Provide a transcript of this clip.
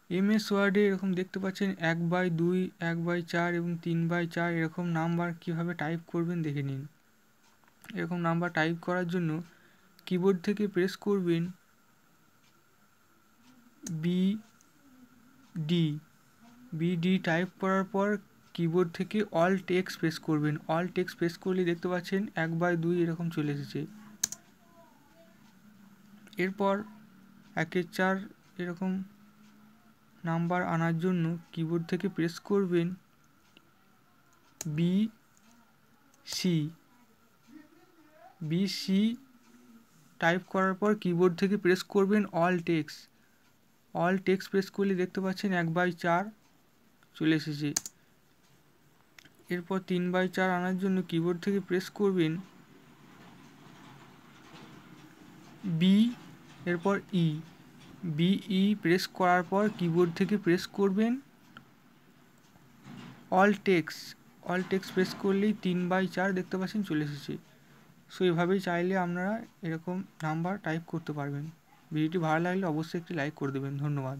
MS ওয়ার্ডে এরকম দেখতে পাচ্ছেন 1/2, 1/4 এবং 3/4 এরকম নাম্বার কিভাবে টাইপ করবেন দেখে নিন। এরকম নাম্বার টাইপ করার জন্য কিবোর্ড থেকে প্রেস করবেন বিডি টাইপ করার পর কিবোর্ড থেকে অল্ট এক্স প্রেস করবেন। অল্ট এক্স প্রেস করলে দেখতে পাচ্ছেন 1/2 এরকম চলে এসেছে। এরপর 1-4 এরকম নাম্বার আনার জন্য কিবোর্ড থেকে প্রেস করবেন বিসি টাইপ করার পর কিবোর্ড থেকে প্রেস করবেন অল্ট এক্স প্রেস করলে দেখতে পাচ্ছেন 1/4 চলে এসেছে। এরপর 3/4 আনার জন্য কিবোর্ড থেকে প্রেস করবেন এরপর বিই প্রেস করার পর কিবোর্ড থেকে প্রেস করবেন অল্ট এক্স প্রেস করলেই 3/4 দেখতে পাচ্ছেন চলে এসেছে। সো এভাবেই চাইলে আপনারা এরকম নাম্বার টাইপ করতে পারবেন। ভিডিওটি ভালো লাগলে অবশ্যই একটি লাইক করে দেবেন। ধন্যবাদ।